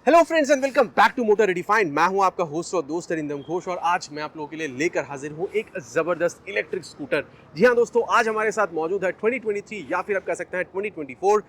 Hello friends and welcome back to Motor Redefined. मैं हूं आपका होस्ट और दोस्त अरिंदम घोष और आज मैं आप लोगों के लिए लेकर हाजिर हूं एक जबरदस्त इलेक्ट्रिक स्कूटर। जी हां दोस्तों, आज हमारे साथ मौजूद है 2023 या फिर आप कह सकते हैं 2024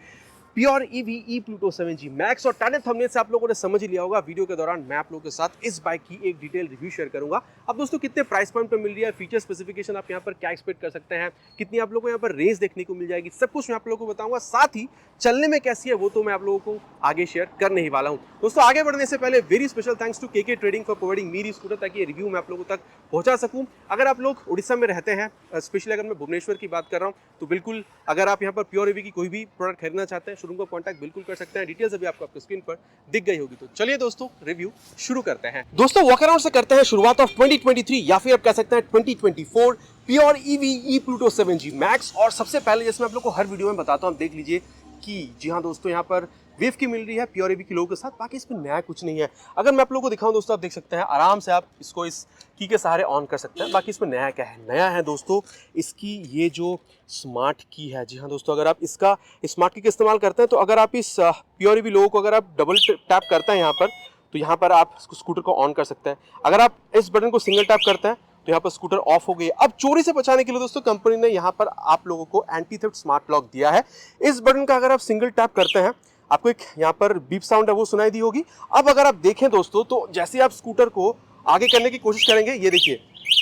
प्योर ईवी ई प्लूटो 7G मैक्स। और टाइटल थंबनेल से आप लोगों ने समझ ही लिया होगा, वीडियो के दौरान मैं आप लोगों के साथ इस बाइक की एक डिटेल रिव्यू शेयर करूंगा। अब दोस्तों कितने प्राइस पॉइंट पे मिल रही है, फीचर स्पेसिफिकेशन आप यहाँ पर क्या एक्सपेक्ट कर सकते हैं, कितनी आप लोगों को यहाँ पर रेंज देखने को मिल जाएगी, सब कुछ मैं आप लोगों को बताऊंगा। साथ ही चलने में कैसी है वो तो मैं आप लोगों को आगे शेयर करने ही वाला हूं। दोस्तों आगे बढ़ने से पहले very special thanks to KK trading for providing मेरी स्कूटर, ताकि ये रिव्यू मैं आप लोगों तक पहुंचा सकूं। अगर आप लोग उड़ीसा में रहते हैं, स्पेशली अगर मैं भुवनेश्वर की बात कर रहा हूं, तो बिल्कुल अगर आप यहाँ पर प्योर ईवी की कोई भी प्रोडक्ट खरीदना चाहते हैं, शोरूम को कॉन्टैक्ट बिल्कुल कर सकते हैं। डिटेल्स अभी आपको आपकी स्क्रीन पर दिख गई होगी। तो चलिए दोस्तों रिव्यू शुरू करते हैं। दोस्तों वॉक अराउंड से करते हैं शुरुआत ऑफ 2023 या फिर आप कह सकते हैं 2024 प्योर ईवी ई प्लूटो 7G मैक्स। और सबसे पहले जैसे मैं आप लोग को हर वीडियो में बताता हूं, देख लीजिए कि जी हाँ दोस्तों, यहाँ पर वेव की मिल रही है प्योर ईवी के लोगों के साथ। बाकी इसमें नया कुछ नहीं है। अगर मैं आप लोगों को दिखाऊं दोस्तों, आप देख सकते हैं आराम से आप इसको इस की के सहारे ऑन कर सकते हैं। बाकी इसमें नया क्या है, नया है दोस्तों इसकी ये जो स्मार्ट की है। जी हाँ दोस्तों, अगर आप इसका स्मार्ट की का इस्तेमाल करते हैं तो अगर आप इस प्योर ईवी लोगों को अगर आप डबल टैप करते हैं यहाँ पर, तो यहाँ पर आप स्कूटर को ऑन कर सकते हैं। अगर आप इस बटन को सिंगल टैप करते हैं तो यहाँ पर स्कूटर ऑफ हो गई। अब चोरी से बचाने के लिए दोस्तों कंपनी ने यहाँ पर आप लोगों को एंटी थेफ्ट स्मार्ट लॉक दिया है। इस बटन का अगर आप सिंगल टैप करते हैं, आपको एक यहाँ पर बीप साउंड है वो सुनाई दी होगी। अब अगर आप देखें दोस्तों, तो जैसे आप स्कूटर को आगे करने की कोशिश करेंगे, ये देखिए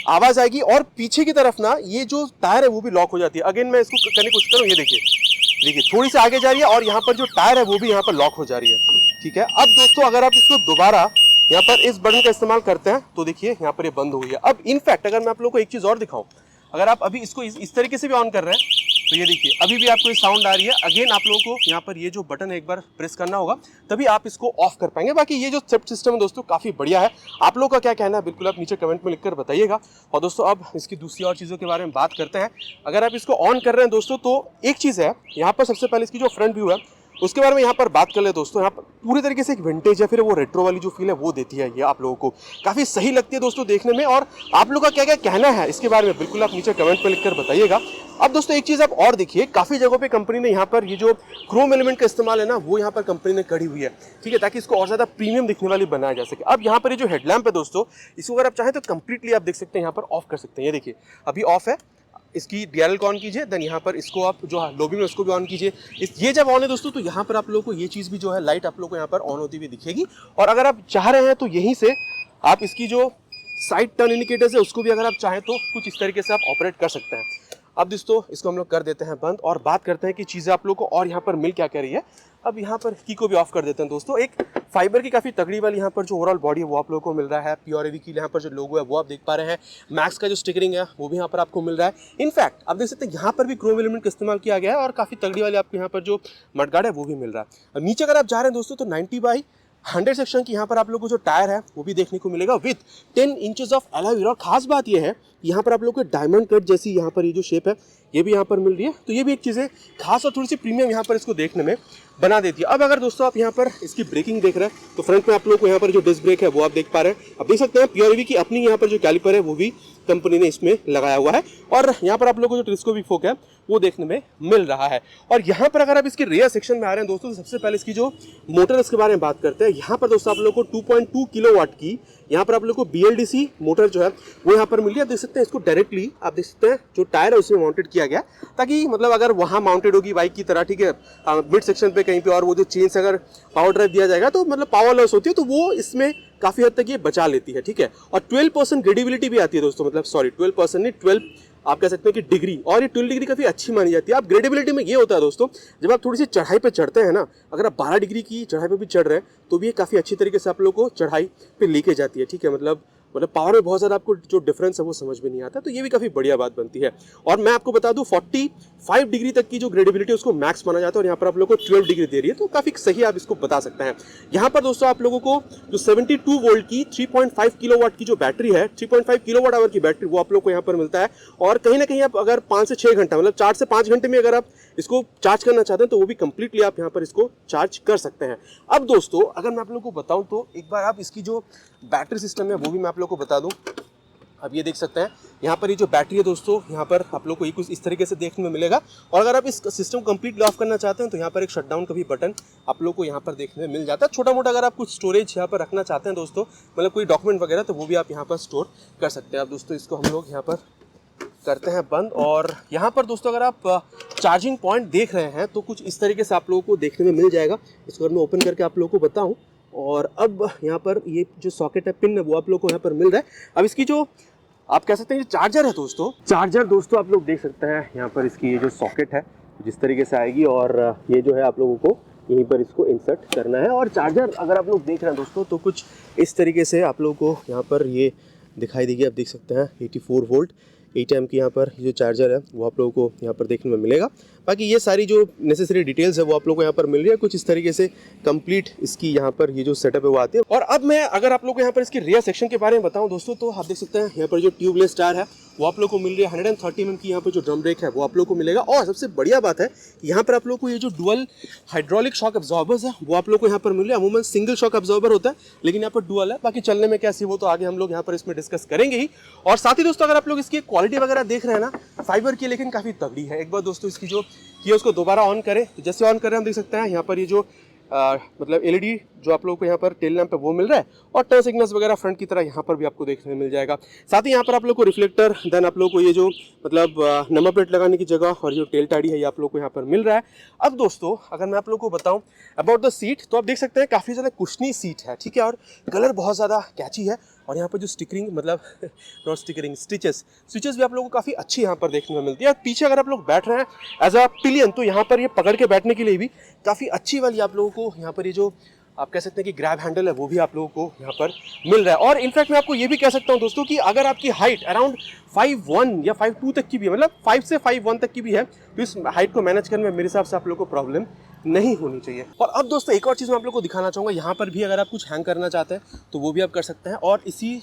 आवाज आएगी और पीछे की तरफ ना ये जो टायर है वो भी लॉक हो जाती है। अगेन मैं इसको करने की कोशिश करूँ, ये देखिए थोड़ी सी आगे जा रही है और यहाँ पर जो टायर है वो भी यहाँ पर लॉक हो जा रही है। ठीक है, अब दोस्तों अगर आप इसको दोबारा यहाँ पर इस बटन का इस्तेमाल करते हैं तो देखिए यहाँ पर ये बंद हो गई है। अब इनफैक्ट अगर मैं आप लोगों को एक चीज और दिखाऊं, अगर आप अभी इसको इस तरीके से भी ऑन कर रहे हैं तो ये देखिए अभी भी आपको ये साउंड आ रही है। अगेन आप लोगों को यहाँ पर ये जो बटन है एक बार प्रेस करना होगा, तभी आप इसको ऑफ कर पाएंगे। बाकी ये जो सेफ्टी सिस्टम है दोस्तों काफी बढ़िया है। आप लोगों का क्या कहना है बिल्कुल आप नीचे कमेंट में लिखकर बताइएगा। और दोस्तों अब इसकी दूसरी और चीजों के बारे में बात करते हैं। अगर आप इसको ऑन कर रहे हैं दोस्तों, तो एक चीज है यहाँ पर, सबसे पहले इसकी जो फ्रंट व्यू है उसके बारे में यहाँ पर बात कर ले दोस्तों। यहाँ पर पूरी तरीके से एक विंटेज या फिर वो रेट्रो वाली जो फील है वो देती है। ये आप लोगों को काफी सही लगती है दोस्तों देखने में। और आप लोगों का क्या क्या कहना है इसके बारे में बिल्कुल आप नीचे कमेंट में लिखकर बताइएगा। अब दोस्तों एक चीज आप और देखिए, काफी जगहों पे कंपनी ने यहाँ पर ये जो क्रोम एलिमेंट का इस्तेमाल है ना, वो यहाँ पर कंपनी ने करी हुई है। ठीक है, ताकि इसको और ज्यादा प्रीमियम दिखने वाली बनाया जा सके। अब यहाँ पर ये जो हेडलैम्प है दोस्तों, इसको अगर आप चाहें तो कंप्लीटली आप देख सकते हैं यहाँ पर ऑफ कर सकते हैं। ये देखिए अभी ऑफ है, इसकी डीआरएल को ऑन कीजिए, देन यहाँ पर इसको आप जो लॉबी में उसको भी ऑन कीजिए। ये जब ऑन है दोस्तों, तो यहाँ पर आप लोगों को ये चीज़ भी जो है लाइट आप लोगों को यहाँ पर ऑन होती हुई दिखेगी। और अगर आप चाह रहे हैं तो यहीं से आप इसकी जो साइड टर्न इंडिकेटर्स है उसको भी अगर आप चाहें तो कुछ इस तरीके से आप ऑपरेट कर सकते हैं। अब दोस्तों इसको हम लोग कर देते हैं बंद और बात करते हैं कि चीज़ें आप लोग को और यहाँ पर मिल क्या कर रही है। अब यहाँ पर की को भी ऑफ कर देते हैं दोस्तों। एक फाइबर की काफ़ी तगड़ी वाली यहाँ पर जो ओवरऑल बॉडी है वो आप लोगों को मिल रहा है। प्योर ईवी की यहाँ पर जो लोगो है वो आप देख पा रहे हैं। मैक्स का जो स्टिकरिंग है वो भी यहाँ पर आपको मिल रहा है। इनफैक्ट आप देख सकते हैं यहाँ पर भी क्रोम एलिमेंट का इस्तेमाल किया गया है और काफ़ी तगड़ी वाली आपको यहाँ पर जो मडगार्ड है वो भी मिल रहा है। अब नीचे अगर आप जा रहे हैं दोस्तों, तो 90/100 सेक्शन की यहाँ पर आप लोगों को जो टायर है वो भी देखने को मिलेगा with 10 inches of alloy wheel. और खास बात ये है यहाँ पर आप लोगों को डायमंड कट जैसी यहाँ पर ये जो शेप है ये भी यहाँ पर मिल रही है। तो ये भी एक चीज़ है खास और थोड़ी सी प्रीमियम यहाँ पर इसको देखने में बना देती है। अब अगर दोस्तों आप यहाँ पर इसकी ब्रेकिंग देख रहे हैं, तो फ्रंट में आप लोग को यहाँ पर जो डिस्क ब्रेक है वो आप देख पा रहे हैं। आप देख सकते हैं प्योर ईवी की अपनी यहाँ पर जो कैलिपर है वो भी कंपनी ने इसमें लगाया हुआ है। और यहाँ पर आप लोगों को जो टेलीस्कोपिक फोक है वो देखने में मिल रहा है। और यहाँ पर अगर आप इसके रेयर सेक्शन में आ रहे हैं दोस्तों, तो सबसे पहले इसकी जो मोटर है इसके बारे में बात करते हैं। यहाँ पर दोस्तों आप लोग को 2.2 किलोवाट की यहाँ पर आप लोग को BLDC मोटर जो है वो यहाँ पर मिल रही है। आप देख सकते हैं इसको डायरेक्टली आप देख सकते हैं जो टायर है उसमें माउंटेड किया गया, ताकि मतलब अगर वहाँ माउंटेड होगी बाइक की तरह, ठीक है, मिड सेक्शन पे कहीं पे और वो जो चेन से अगर पावर ड्राइव दिया जाएगा तो मतलब पावर लॉस होती है, तो वो इसमें काफी हद तक ये बचा लेती है। ठीक है, और 12% ग्रेडेबिलिटी भी आती है दोस्तों, मतलब सॉरी 12% नहीं 12 आप कह सकते हैं कि डिग्री, और ये 12 डिग्री काफी अच्छी मानी जाती है। अब ग्रेडेबिलिटी में ये होता है दोस्तों, जब आप थोड़ी सी चढ़ाई पे चढ़ते हैं ना, अगर आप 12 डिग्री की चढ़ाई पे भी चढ़ रहे हैं तो भी ये काफी अच्छी तरीके से आप लोग को चढ़ाई पे लेके जाती है। ठीक है, मतलब पावर में बहुत ज़्यादा आपको जो डिफरेंस है वो समझ में नहीं आता, तो ये भी काफ़ी बढ़िया बात बनती है। और मैं आपको बता दूं 45 डिग्री तक की जो ग्रेडेबिलिटी है उसको मैक्स माना जाता है, और यहाँ पर आप लोगों को 12 डिग्री दे रही है, तो काफ़ी सही आप इसको बता सकते हैं। यहाँ पर दोस्तों आप लोगों को जो 72 वोल्ट की 3.5 किलोवाट की जो बैटरी है, 3.5 किलोवाट आवर की बैटरी, वो आप लोग को यहाँ पर मिलता है। और कहीं ना कहीं आप अगर 5 से 6 घंटा मतलब 4 से 5 घंटे में अगर आप इसको चार्ज करना चाहते हैं तो वो भी कंप्लीटली आप यहाँ पर इसको चार्ज कर सकते हैं। अब दोस्तों अगर मैं आप लोगों को बताऊं तो एक बार आप इसकी जो बैटरी सिस्टम है वो भी मैं आप लोगों को बता दूं। अब ये देख सकते हैं यहाँ पर ये जो बैटरी है दोस्तों, यहाँ पर आप लोग को ये कुछ इस तरीके से देखने में मिलेगा। और अगर आप इस सिस्टम को कंप्लीटली ऑफ करना चाहते हैं तो यहाँ पर एक शटडाउन का भी बटन आप लोग को यहाँ पर देखने में मिल जाता है। छोटा मोटा अगर आप कुछ स्टोरेज यहाँ पर रखना चाहते हैं दोस्तों, मतलब कोई डॉक्यूमेंट वगैरह, तो वो भी आप यहाँ पर स्टोर कर सकते हैं। अब दोस्तों इसको हम लोग यहाँ पर करते हैं बंद। और यहाँ पर दोस्तों अगर आप चार्जिंग पॉइंट देख रहे हैं तो कुछ इस तरीके से आप लोगों को देखने में मिल जाएगा। इसको अगर मैं ओपन करके आप लोगों को बताऊँ, और अब यहाँ पर ये जो सॉकेट है, पिन है, वो आप लोग को यहाँ पर मिल रहा है। अब इसकी जो आप कह सकते हैं जो चार्जर है दोस्तों, चार्जर दोस्तों आप लोग देख सकते हैं यहाँ पर इसकी ये जो सॉकेट है जिस तरीके से आएगी, और ये जो है आप लोगों को यहीं पर इसको इंसर्ट करना है। और चार्जर अगर आप लोग देख रहे हैं दोस्तों तो कुछ इस तरीके से आप लोगों को यहाँ पर ये दिखाई देगी। आप देख सकते हैं 84 वोल्ट 8 एम की यहाँ पर जो चार्जर है वो आप लोगों को यहाँ पर देखने में मिलेगा। बाकी ये सारी जो नेसेसरी डिटेल्स है वो आप लोगों को यहाँ पर मिल रही है। कुछ इस तरीके से कंप्लीट इसकी यहाँ पर ये जो सेटअप है वो आती है। और अब मैं अगर आप लोगों को यहाँ पर इसकी रियर सेक्शन के बारे में बताऊँ दोस्तों, तो आप देख सकते हैं यहाँ पर जो ट्यूबलेस टायर है वो आप लोग को मिल रही है। 130 mm की यहाँ पर जो ड्रम ब्रेक है वो आप लोग को मिलेगा। और सबसे बढ़िया बात है यहाँ पर आप लोग को ये जो डुअल हाइड्रोलिक शॉक एब्जॉर्बर्स है वो आप लोग को यहाँ पर मिल रहे हैं। अमूमन सिंगल शॉक एब्जॉर्बर होता है, लेकिन यहाँ पर डुअल है। बाकी चलने में कैसी वो तो आगे हम लोग यहाँ पर इसमें डिस्कस करेंगे ही। और साथ ही दोस्तों अगर आप लोग इसकी क्वालिटी वगैरह देख रहे हैं ना, फाइबर की लेकिन काफ़ी तगड़ी है। एक बार दोस्तों इसकी जो की उसको दोबारा ऑन करें, जैसे ऑन करें हम देख सकते हैं यहाँ पर ये जो मतलब एलईडी जो आप लोगों को यहाँ पर टेल लैंप पे वो मिल रहा है। और टर्न सिग्नल्स वगैरह फ्रंट की तरह यहाँ पर भी आपको देखने में मिल जाएगा। साथ ही यहाँ पर आप लोग को रिफ्लेक्टर, देन आप लोग को ये जो मतलब नंबर प्लेट लगाने की जगह और जो टेल टाड़ी है ये आप लोग को यहाँ पर मिल रहा है। अब दोस्तों अगर मैं आप लोग को बताऊँ अबाउट द सीट, तो आप देख सकते हैं काफ़ी ज़्यादा कुशनी सीट है, ठीक है। और कलर बहुत ज़्यादा कैची है। और यहाँ पर जो स्टिकरिंग मतलब नॉट स्टिकरिंग स्टिचेस भी आप लोगों को काफ़ी अच्छी यहाँ पर देखने में मिलती है। और पीछे अगर आप लोग बैठ रहे हैं एज अ पिलियन, तो यहाँ पर ये पकड़ के बैठने के लिए भी काफ़ी अच्छी वाली आप लोगों को यहाँ पर ये जो आप कह सकते हैं कि ग्रैब हैंडल है वो भी आप लोगों को यहाँ पर मिल रहा है। और इनफैक्ट मैं आपको ये भी कह सकता हूँ दोस्तों कि अगर आपकी हाइट अराउंड 5'1" या 5'2" तक की भी है, मतलब 5 से 5'1" तक की भी है, तो इस हाइट को मैनेज करने में मेरे हिसाब से आप लोगों को प्रॉब्लम नहीं होनी चाहिए। और अब दोस्तों एक और चीज़ मैं आप लोगों को दिखाना चाहूँगा, यहाँ पर भी अगर आप कुछ हैंग करना चाहते हैं तो वो भी आप कर सकते हैं। और इसी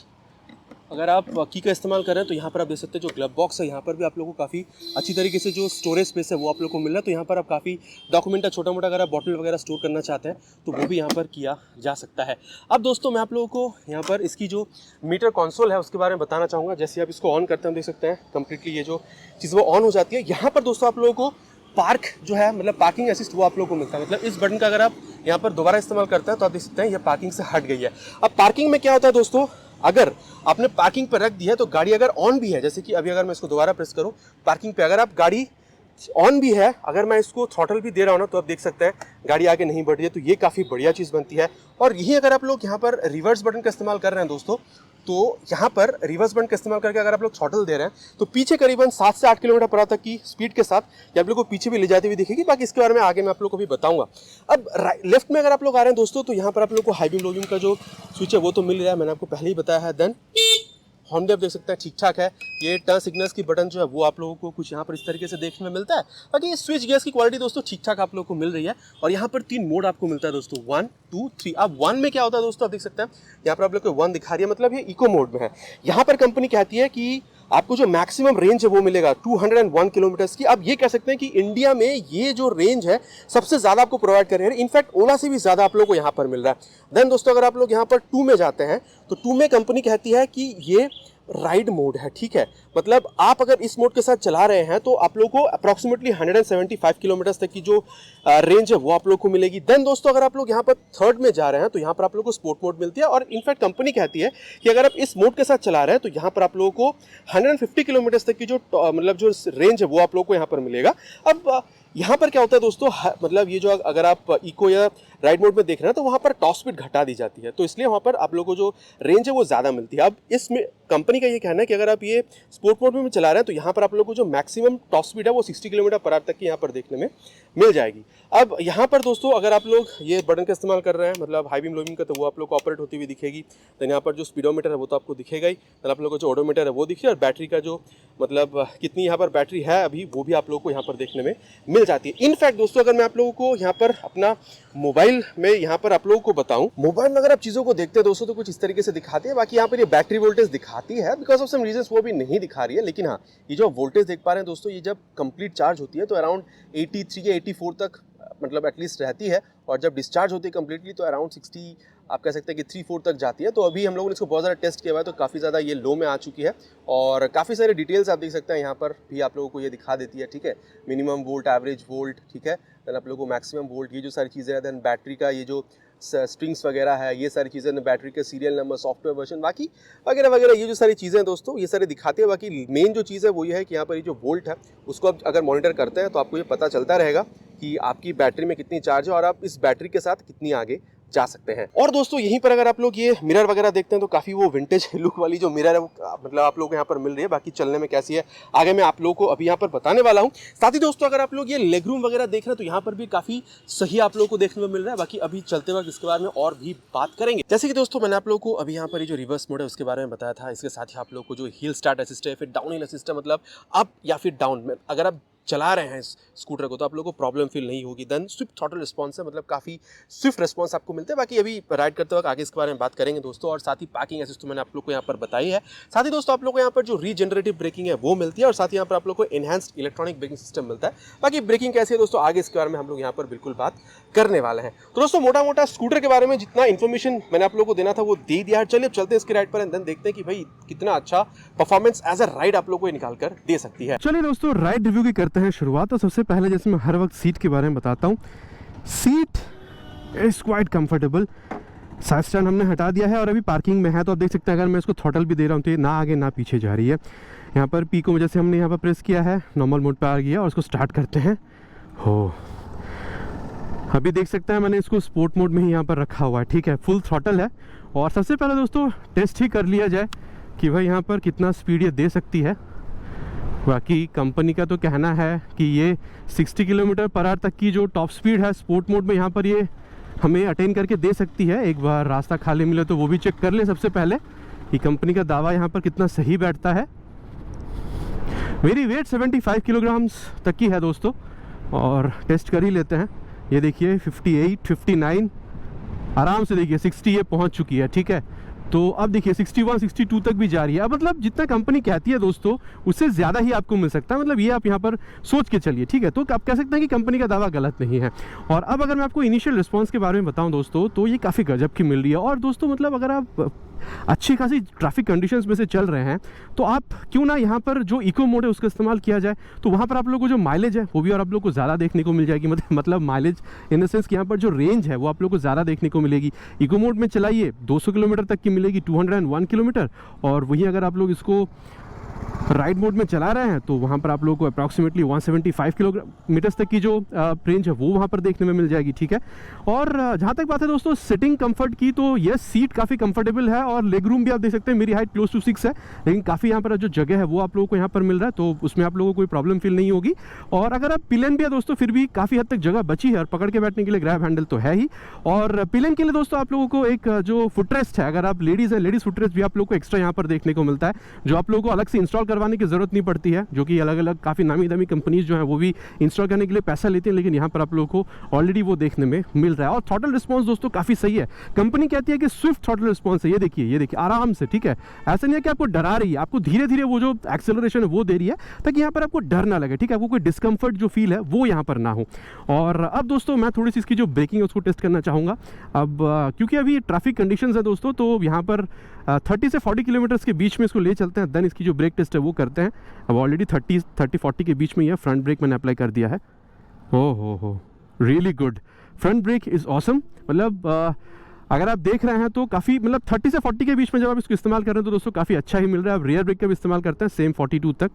अगर आप की का इस्तेमाल करें तो यहाँ पर आप देख सकते हैं जो ग्लव बॉक्स है, यहाँ पर भी आप लोगों को काफ़ी अच्छी तरीके से जो स्टोरेज स्पेस है वो आप लोगों को मिल रहा है। तो यहाँ पर आप काफ़ी डॉक्यूमेंट है, छोटा मोटा अगर आप बॉटल वगैरह स्टोर करना चाहते हैं तो वो भी यहाँ पर किया जा सकता है। अब दोस्तों मैं आप लोगों को यहाँ पर इसकी जो मीटर कंसोल है उसके बारे में बताना चाहूँगा। जैसे आप इसको ऑन करते हैं, देख सकते हैं कंप्लीटली ये जो चीज़ वो ऑन हो जाती है। यहाँ पर दोस्तों आप लोगों को पार्क जो है मतलब पार्किंग असिस्ट वो आप लोगों को मिलता है। मतलब इस बटन का अगर आप यहाँ पर दोबारा इस्तेमाल करते हैं तो आप देख सकते हैं ये पार्किंग से हट गई है। अब पार्किंग में क्या होता है दोस्तों, अगर आपने पार्किंग पर रख दी है तो गाड़ी अगर ऑन भी है, जैसे कि अभी अगर मैं इसको दोबारा प्रेस करूं पार्किंग पे, अगर आप गाड़ी ऑन भी है, अगर मैं इसको थ्रॉटल भी दे रहा हूं ना, तो आप देख सकते हैं गाड़ी आगे नहीं बढ़ रही है। तो ये काफ़ी बढ़िया चीज़ बनती है। और यही अगर आप लोग यहाँ पर रिवर्स बटन का इस्तेमाल कर रहे हैं दोस्तों, तो यहाँ पर रिवर्स बटन का इस्तेमाल करके अगर आप लोग थ्रॉटल दे रहे हैं तो पीछे करीबन 7 से 8 किलोमीटर पर तक की स्पीड के साथ ये आप लोग को पीछे भी ले जाती हुई दिखेगी। बाकी इसके बारे में आगे मैं आप लोग को भी बताऊंगा। अब लेफ्ट में अगर आप लोग आ रहे हैं दोस्तों, तो यहाँ पर आप लोग को हाई बीम लो बीम का जो स्विच है वो तो मिल रहा है, मैंने आपको पहले ही बताया है। देन हॉर्न भी आप देख सकते हैं ठीक ठाक है। ये टर्न सिग्नल्स की बटन जो है वो आप लोगों को कुछ यहाँ पर इस तरीके से देखने में मिलता है। बाकी ये स्विच गियर्स की क्वालिटी दोस्तों ठीक ठाक आप लोगों को मिल रही है। और यहाँ पर 3 मोड आपको मिलता है दोस्तों, 1, 2, 3। अब 1 में क्या होता है दोस्तों, आप देख सकते हैं यहाँ पर आप लोग को 1 दिखा रही है, मतलब ये इको मोड में है। यहाँ पर कंपनी कहती है कि आपको जो मैक्सिमम रेंज है वो मिलेगा 201 किलोमीटर्स की। अब ये कह सकते हैं कि इंडिया में ये जो रेंज है सबसे ज़्यादा आपको प्रोवाइड कर रहे हैं। इनफैक्ट ओला से भी ज़्यादा आप लोग को यहाँ पर मिल रहा है। देन दोस्तों अगर आप लोग यहाँ पर 2 में जाते हैं तो 2 में कंपनी कहती है कि ये राइड मोड है, ठीक है। मतलब आप अगर इस मोड के साथ चला रहे हैं तो आप लोग को अप्रॉक्सीमेटली 175 किलोमीटर्स तक की जो रेंज है वो आप लोग को मिलेगी। देन दोस्तों अगर आप लोग यहाँ पर 3rd में जा रहे हैं तो यहाँ पर आप लोग को स्पोर्ट मोड मिलती है। और इनफैक्ट कंपनी कहती है कि अगर आप इस मोड के साथ चला रहे हैं तो यहाँ पर आप लोगों को 150 किलोमीटर्स तक की जो मतलब जो रेंज है वो आप लोग को यहाँ पर मिलेगा। अब यहाँ पर क्या होता है दोस्तों, मतलब ये जो अगर आप इको या राइड मोड में देख रहे हैं तो वहाँ पर टॉप स्पीड घटा दी जाती है, तो इसलिए वहाँ पर आप लोगों को जो रेंज है वो ज़्यादा मिलती है। अब इसमें कंपनी का ये कहना है कि अगर आप ये स्पोर्ट मोड में चला रहे हैं तो यहाँ पर आप लोगों को जो मैक्सिमम टॉप स्पीड है वो 60 किलोमीटर पर आवर तक की यहाँ पर देखने में मिल जाएगी। अब यहाँ पर दोस्तों अगर आप लोग ये बटन का इस्तेमाल कर रहे हैं, मतलब हाई बीम लो बीम का, तो वो आप लोग को ऑपरेट होती हुई दिखेगी। देन यहाँ पर जो स्पीडोमीटर है वो तो आपको दिखेगा ही। देन आप लोग को जो ओडोमीटर है वो दिखेगा, और बैटरी का जो मतलब कितनी यहाँ पर बैटरी है अभी वो भी आप लोगों को यहाँ पर देखने में मिल जाती है। इनफैक्ट दोस्तों अगर मैं आप लोगों को यहाँ पर अपना मोबाइल में यहाँ पर आप लोगों को बताऊं, मोबाइल में अगर आप चीज़ों को देखते हैं दोस्तों तो कुछ इस तरीके से दिखाती है। बाकी यहाँ पर ये बैटरी वोल्टेज दिखाती है, बिकॉज ऑफ सम रीजंस वो भी नहीं दिखा रही है। लेकिन हाँ, ये जो वोल्टेज देख पा रहे हैं दोस्तों, ये जब कंप्लीट चार्ज होती है तो अराउंड 83 या 84 तक मतलब एटलीस्ट रहती है, और जब डिस्चार्ज होती है कम्प्लीटली तो अराउंड 60 आप कह सकते हैं कि 3-4 तक जाती है। तो अभी हम लोगों ने इसको बहुत ज़्यादा टेस्ट किया हुआ है, तो काफ़ी ज़्यादा ये लो में आ चुकी है और काफ़ी सारे डिटेल्स आप देख सकते हैं यहाँ पर भी आप लोगों को ये दिखा देती है, ठीक है। मिनिमम वोल्ट, एवरेज वोल्ट, ठीक है, देन आप लोगों को मैक्सिमम वोल्ट, ये जो सारी चीज़ें हैं, देन बैटरी का ये जो स्ट्रिंग्स वगैरह है, ये सारी चीज़ें, बैटरी के सीरियल नंबर, सॉफ्टवेयर वर्जन, बाकी वगैरह वगैरह, ये जो सारी चीज़ें हैं दोस्तों, ये सारे दिखाते हैं। बाकी मेन जो चीज़ है वो ये है कि यहाँ पर ये जो वोल्ट है उसको आप अगर मॉनिटर करते हैं तो आपको ये पता चलता रहेगा कि आपकी बैटरी में कितनी चार्ज है और आप इस बैटरी के साथ कितनी आगे जा सकते हैं। और दोस्तों यहीं पर अगर आप लोग ये मिरर वगैरह देखते हैं तो काफ़ी वो विंटेज लुक वाली जो मिरर है वो मतलब आप लोगों को यहाँ पर मिल रही है। बाकी चलने में कैसी है आगे मैं आप लोगों को अभी यहाँ पर बताने वाला हूँ। साथ ही दोस्तों अगर आप लोग ये लेग रूम वगैरह देख रहे हैं तो यहाँ पर भी काफ़ी सही आप लोगों को देखने को मिल रहा है। बाकी अभी चलते वक्त इसके बारे में और भी बात करेंगे। जैसे कि दोस्तों मैंने आप लोगों को अभी यहाँ पर ये जो रिवर्स मोड है उसके बारे में बताया था, इसके साथ ही आप लोग को जो हिल स्टार्ट असिस्ट है, फिर डाउन हिल असिस्ट है, मतलब अप या फिर डाउन में अगर आप चला रहे हैं इस स्कूटर को तो आप लोगों को प्रॉब्लम फील नहीं होगी। देन स्विफ्ट थ्रॉटल रिस्पॉन्स है, मतलब काफ़ी स्विफ्ट रिस्पॉन्स आपको मिलते हैं। बाकी अभी राइड करते वक्त आगे इसके बारे में बात करेंगे दोस्तों। और साथ ही पार्किंग असिस्ट तो मैंने आप लोग को यहाँ पर बताई है। साथ ही दोस्तों आप लोग को यहाँ पर जो रीजनरेटिव ब्रेकिंग है वो मिलती है और साथ ही यहाँ पर आप लोग को एनहांस्ड इलेक्ट्रॉनिक ब्रेकिंग सिस्टम मिलता है। बाकी ब्रेकिंग कैसी है दोस्तों आगे इसके बारे में हम लोग यहाँ पर बिल्कुल बात करने वाले हैं। तो दोस्तों मोटा मोटा स्कूटर के बारे में जितना इन्फॉर्मेशन मैंने आप लोग को देना था वो दे दिया है। चलिए अब चलते हैं इसके राइड पर एंड देन देखते हैं कि भाई कितना अच्छा परफॉर्मेंस एज अ राइड आप लोग को निकाल कर दे सकती है। चलिए दोस्तों राइड रिव्यू की करते हैं शुरुआत। तो सबसे पहले जैसे मैं हर वक्त सीट के बारे में बताता हूँ, seat is quite comfortable. Side stand हमने हटा दिया है और अभी पार्किंग में है, तो आप देख सकते हैं अगर मैं इसको थ्रॉटल भी दे रहा हूँ तो ये ना आगे ना पीछे जा रही है। यहाँ पर पी को जैसे हमने यहाँ पर प्रेस किया है, नॉर्मल मोड पे आ गया और उसको स्टार्ट करते हैं। हो अभी देख सकते हैं मैंने इसको स्पोर्ट मोड में ही यहाँ पर रखा हुआ है, ठीक है, फुल थ्रॉटल है। और सबसे पहले दोस्तों टेस्ट ही कर लिया जाए कि भाई यहाँ पर कितना स्पीड ये दे सकती है। बाकी कंपनी का तो कहना है कि ये 60 किलोमीटर पर आवर तक की जो टॉप स्पीड है स्पोर्ट मोड में यहाँ पर ये हमें अटेन करके दे सकती है। एक बार रास्ता खाली मिले तो वो भी चेक कर लें सबसे पहले कि कंपनी का दावा यहाँ पर कितना सही बैठता है। मेरी वेट 75 किलोग्राम्स तक की है दोस्तों और टेस्ट कर ही लेते हैं। ये देखिए 58, 59 आराम से, देखिए 60 ये पहुँच चुकी है, ठीक है। तो अब देखिए 61, 62 तक भी जा रही है। अब मतलब जितना कंपनी कहती है दोस्तों उससे ज़्यादा ही आपको मिल सकता है, मतलब ये आप यहाँ पर सोच के चलिए, ठीक है। तो आप कह सकते हैं कि कंपनी का दावा गलत नहीं है। और अब अगर मैं आपको इनिशियल रिस्पांस के बारे में बताऊं दोस्तों तो ये काफ़ी गजब की मिल रही है। और दोस्तों मतलब अगर आप अच्छी खासी ट्रैफिक कंडीशंस में से चल रहे हैं तो आप क्यों ना यहाँ पर जो इको मोड है उसका इस्तेमाल किया जाए, तो वहाँ पर आप लोगों को जो माइलेज है वो भी और आप लोगों को ज़्यादा देखने को मिल जाएगी। मतलब माइलेज इन द सेंस कि यहाँ पर जो रेंज है वो आप लोगों को ज़्यादा देखने को मिलेगी। इको मोड में चलाइए 200 किलोमीटर तक की मिलेगी, 201 किलोमीटर। और वहीं अगर आप लोग इसको राइड मोड में चला रहे हैं तो वहाँ पर आप लोगों को अप्रॉक्सीमेटली 175 किलोमीटर तक की जो रेंज है वो वहाँ पर देखने में मिल जाएगी, ठीक है। और जहाँ तक बात है दोस्तों सिटिंग कंफर्ट की, तो ये सीट काफ़ी कंफर्टेबल है और लेग रूम भी आप देख सकते हैं मेरी हाइट क्लोज टू 6 है, लेकिन काफ़ी यहाँ पर जो जगह है वो आप लोगों को यहाँ पर मिल रहा है, तो उसमें आप लोगों को कोई प्रॉब्लम फील नहीं होगी। और अगर आप पिलियन भी है दोस्तों फिर भी काफ़ी हद तक जगह बची है और पकड़ के बैठने के लिए ग्रैब हैंडल तो है ही। और पिलियन के लिए दोस्तों आप लोगों को एक जो फुटरेस्ट है, अगर आप लेडीज़ है लेडीज़ फुटरेस्ट भी आप लोगों को एक्स्ट्रा यहाँ पर देखने को मिलता है, जो आप लोगों को अलग से इंस्टॉल करवाने की जरूरत नहीं पड़ती है, जो कि अलग अलग काफ़ी नामी दामी कंपनीज जो है वो भी इंस्टॉल करने के लिए पैसा लेती हैं, लेकिन यहाँ पर आप लोगों को ऑलरेडी वो देखने में मिल रहा है। और थ्रॉटल रिस्पांस दोस्तों काफ़ी सही है। कंपनी कहती है कि स्विफ्ट थ्रॉटल रिस्पांस है, ये देखिए आराम से, ठीक है। ऐसा नहीं है कि आपको डरा रही है, आपको धीरे धीरे वो जो एक्सेलरेशन है वो दे रही है ताकि यहाँ पर आपको डर ना लगे, ठीक है, आपको कोई डिस्कम्फर्ट जो फील है वो यहाँ पर ना हो। और अब दोस्तों मैं थोड़ी सी इसकी जो ब्रेकिंग है उसको टेस्ट करना चाहूँगा। अब क्योंकि अभी ट्रैफिक कंडीशंस है दोस्तों तो यहाँ पर 30 से 40 किलोमीटर्स के बीच में इसको ले चलते हैं, देन इसकी जो ब्रेक टेस्ट है वो करते हैं। अब ऑलरेडी 30-40 के बीच में ये फ्रंट ब्रेक मैंने अप्लाई कर दिया है। हो really good, front brake is awesome. मतलब अगर आप देख रहे हैं तो काफ़ी मतलब 30 से 40 के बीच में जब आप इसको इस्तेमाल कर रहे हैं तो दोस्तों काफ़ी अच्छा ही मिल रहा है। अब रियर ब्रेक का भी इस्तेमाल करते हैं सेम 42 तक।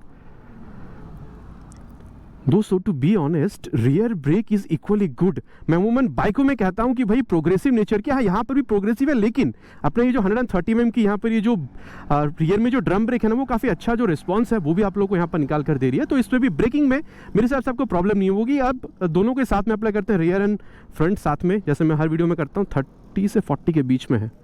दोस्तों to be honest rear brake is equally good. मैं अमूमन बाइकों में कहता हूं कि भाई प्रोग्रेसिव नेचर क्या है, यहाँ पर भी प्रोग्रेसिव है, लेकिन अपने ये जो 130 mm की यहाँ पर ये जो रियर में जो ड्रम ब्रेक है ना वो काफ़ी अच्छा जो रिस्पांस है वो भी आप लोगों को यहाँ पर निकाल कर दे रही है। तो इसमें भी ब्रेकिंग में मेरे हिसाब से आपको प्रॉब्लम नहीं होगी। अब दोनों के साथ में अप्लाई करते हैं, रियर एंड फ्रंट साथ में, जैसे मैं हर वीडियो में करता हूँ 30 से 40 के बीच में है।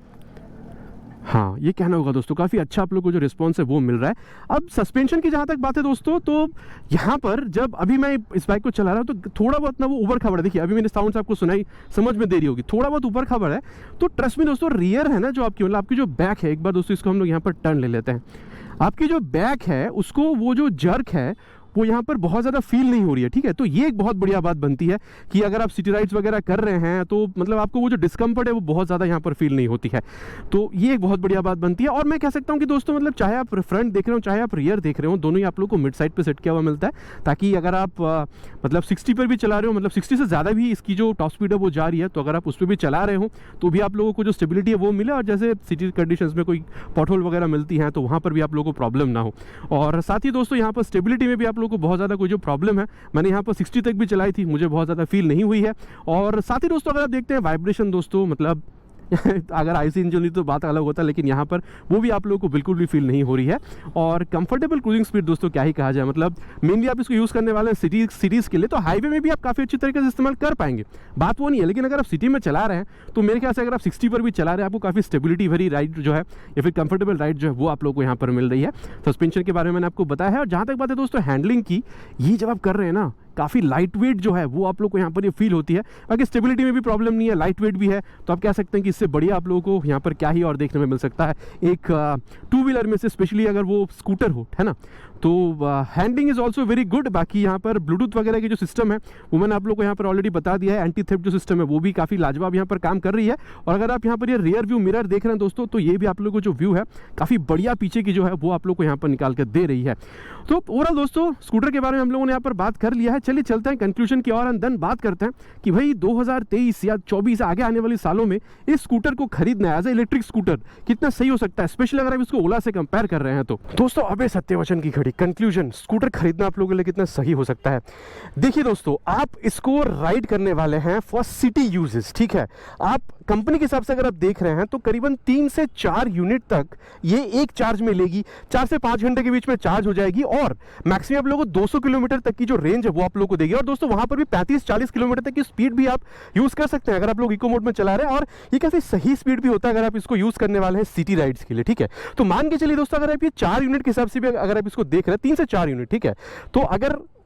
हाँ ये कहना होगा दोस्तों काफ़ी अच्छा आप लोग को जो रिस्पांस है वो मिल रहा है। अब सस्पेंशन की जहाँ तक बात है दोस्तों तो यहाँ पर जब अभी मैं इस बाइक को चला रहा हूँ तो थोड़ा बहुत ना वो ऊपर खबर है, देखिए अभी मैंने साउंड से आपको सुनाई, समझ में दे रही होगी, थोड़ा बहुत ऊपर खबर है। तो ट्रस्ट में दोस्तों रियर है ना जो आपकी, मतलब आपकी जो बैक है, एक बार दोस्तों इसको हम लोग यहाँ पर टर्न ले लेते हैं। आपकी जो बैक है उसको वो जो जर्क है वो यहाँ पर बहुत ज़्यादा फील नहीं हो रही है, ठीक है। तो ये एक बहुत बढ़िया बात बनती है कि अगर आप सिटी राइड्स वगैरह कर रहे हैं तो मतलब आपको वो जो डिस्कम्फर्ट है वो बहुत ज़्यादा यहाँ पर फील नहीं होती है। तो ये एक बहुत बढ़िया बात बनती है। और मैं कह सकता हूँ कि दोस्तों मतलब चाहे आप फ्रंट देख रहे हो चाहे आप रियर देख रहे हो, दोनों ही आप लोग को मिड साइड पे सेट किया हुआ मिलता है, ताकि अगर आप मतलब 60 पर भी चला रहे हो, मतलब 60 से ज़्यादा भी इसकी जो टॉप स्पीड है वो जा रही है, तो अगर आप उस पर भी चला रहे हो तो भी आप लोगों को जो स्टेबिलिटी है वो मिले, और जैसे सिटी कंडीशंस में कोई पॉटहोल वगैरह मिलती हैं तो वहाँ पर भी आप लोगों को प्रॉब्लम ना हो। और साथ ही दोस्तों यहाँ पर स्टेबिलिटी में भी आप लोगों को बहुत ज़्यादा कोई जो प्रॉब्लम है, मैंने यहाँ पर 60 तक भी चलाई थी, मुझे बहुत ज़्यादा फील नहीं हुई है। और साथ ही दोस्तों अगर आप देखते हैं वाइब्रेशन दोस्तों, मतलब अगर आईसी इंजन हुई तो बात अलग होता है, लेकिन यहाँ पर वो भी आप लोगों को बिल्कुल भी फील नहीं हो रही है। और कंफर्टेबल क्रूजिंग स्पीड दोस्तों क्या ही कहा जाए, मतलब मेनली आप इसको यूज़ करने वाले हैं सिटीज़ के लिए, तो हाईवे में भी आप काफ़ी अच्छी तरीके से इस्तेमाल कर पाएंगे, बात वो नहीं है। लेकिन अगर आप सिटी में चला रहे हैं तो मेरे ख्याल से अगर आप 60 पर भी चला रहे हैं, आपको काफ़ी स्टेबिलिटी भरी राइड जो है या फिर कंफर्टेबल राइड जो है वो आप लोग को यहाँ पर मिल रही है। सस्पेंशन के बारे में मैंने आपको बताया है। और जहाँ तक बात है दोस्तों हैंडलिंग की, ये जब आप कर रहे हैं ना, काफ़ी लाइट वेट जो है वो आप लोग को यहाँ पर ये फील होती है। बाकी स्टेबिलिटी में भी प्रॉब्लम नहीं है, लाइट वेट भी है, तो आप कह सकते हैं कि इससे बढ़िया आप लोगों को यहाँ पर क्या ही और देखने में मिल सकता है एक टू व्हीलर में से, स्पेशली अगर वो स्कूटर हो, है ना। तो handling is also very good. बाकी यहाँ पर ब्लूटूथ वगैरह की जो सिस्टम है वो मैंने आप लोग को यहाँ पर ऑलरेडी बता दिया है। एंटी थेफ्ट जो सिस्टम है वो भी काफ़ी लाजवाब यहाँ पर काम कर रही है। और अगर आप यहाँ पर ये रियर व्यू मिरर देख रहे हैं दोस्तों, तो ये भी आप लोगों को जो व्यू है काफ़ी बढ़िया पीछे की जो है वो आप लोग को यहाँ पर निकाल कर दे रही है। तो ओवरऑल दोस्तों स्कूटर के बारे में हम लोगों ने यहाँ पर बात कर लिया है। चलिए चलते हैं कंक्लूजन की और देन बात करते हैं कि भाई 2023 या 24 आगे आने वाले सालों में इस स्कूटर को खरीदना एज ए इलेक्ट्रिक स्कूटर कितना सही हो सकता है, स्पेशली अगर आप इसको ओला से कंपेयर कर रहे हैं तो। दोस्तों अबे सत्यवचन की घड़ी, कंक्लूजन, स्कूटर खरीदना आप लोगों के लिए कितना सही हो सकता है। देखिए दोस्तों, आप इसको राइड करने वाले हैं फॉर सिटी यूजेस, ठीक है। आप कंपनी के हिसाब से अगर आप देख रहे हैं तो करीबन 3 से 4 यूनिट तक ये एक चार्ज में लेगी, 4 से 5 घंटे के बीच में चार्ज हो जाएगी, और मैक्सिमम आप लोगों को 200 किलोमीटर तक की जो रेंज है वो आप लोगों को देगी। और दोस्तों वहां पर भी 35-40 किलोमीटर तक की स्पीड भी आप यूज कर सकते हैं अगर आप लोग इको मोड में चला रहे हैं। और ये काफी सही स्पीड भी होता है अगर आप इसको यूज करने वाले हैं सिटी राइड्स के लिए, ठीक है। तो मान के चलिए दोस्तों, अगर आप ये 4 यूनिट के हिसाब से भी अगर आप इसको देख रहे हैं, 3 से 4 यूनिट, ठीक है, तो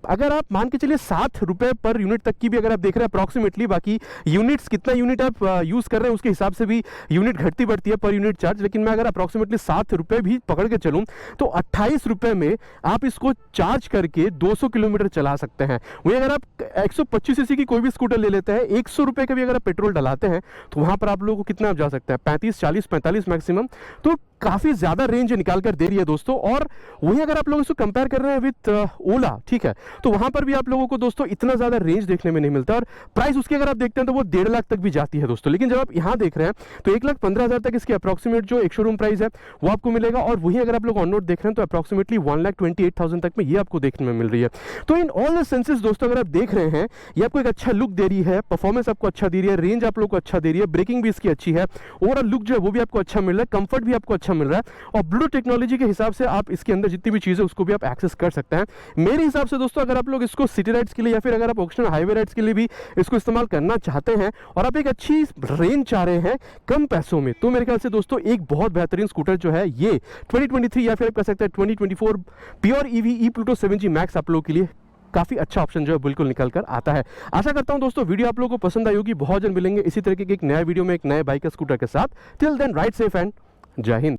अगर आप मान के चलिए 7 रुपए पर यूनिट तक की भी अगर आप देख रहे हैं अप्रॉक्सीमेटली, बाकी यूनिट्स कितना यूनिट आप यूज कर रहे हैं उसके हिसाब से भी यूनिट घटती बढ़ती है पर यूनिट चार्ज, लेकिन मैं अगर अप्रॉक्सीमेटली 7 रुपए भी पकड़ के चलूं तो 28 रुपए में आप इसको चार्ज करके 200 किलोमीटर चला सकते हैं। वही अगर आप 125 सीसी की कोई भी स्कूटर ले लेते हैं, 100 रुपए का भी अगर आप पेट्रोल डलाते हैं तो वहां पर आप लोगों को कितना आप जा सकते हैं, 35, 40, 45 मैक्सिमम। तो काफी ज्यादा रेंज निकाल कर दे रही है दोस्तों। और वहीं अगर आप लोग इसको कंपेयर कर रहे हैं विद ओला, ठीक है, तो वहां पर भी आप लोगों को दोस्तों इतना ज्यादा रेंज देखने में नहीं मिलता। और प्राइस उसकी अगर आप देखते हैं तो वो 1.5 लाख तक भी जाती है दोस्तों। लेकिन जब आप यहाँ देख रहे हैं तो 1,15,000 तक इसकी अप्रॉक्सीमेट जो एक शोरूम प्राइस है वो आपको मिलेगा। और वहीं अगर आप लोग ऑन रोड देख रहे हैं तो अप्रॉक्सीमेटली 1,28,000 तक में ये आपको देखने में मिल रही है। तो इन ऑल द सेंसेस दोस्तों अगर आप देख रहे हैं, ये आपको एक अच्छा लुक दे रही है, परफॉर्मेंस आपको अच्छा दे रही है, रेंज आप लोग को अच्छा दे रही है, ब्रेकिंग भी इसकी अच्छी है, ओवरऑल लुक जो है वो भी आपको अच्छा मिल रहा है, कंफर्ट भी आपको अच्छा मिल रहा है। और ब्लूटूथ टेक्नोलॉजी के हिसाब से आप इसके अंदर जितनी भी चीजें उसको भी आप एक्सेस कर सकते हैं। मेरे हिसाब से दोस्तों अगर आप लोग इसको सिटी राइड्स के लिए या फिर अगर आप ऑक्शनल हाईवे राइड्स के लिए भी इसको इस्तेमाल करना चाहते हैं और आप एक अच्छी रेंज चाह रहे हैं कम पैसों में, तो मेरे ख्याल से दोस्तों एक बहुत बेहतरीन स्कूटर जो है ये 2023 या फिर आप कह सकते हैं 2024 प्योर ईवी ई प्लूटो 7G मैक्स आप लोगों के लिए काफी अच्छा ऑप्शन जो है बिल्कुल निकल कर आता है। आशा करता हूं दोस्तों वीडियो आप लोगों को पसंद आई होगी। बहुत जल्द मिलेंगे इसी तरीके के एक नया वीडियो में एक नए बाइक स्कूटर के साथ। Till then ride safe and जय हिंद।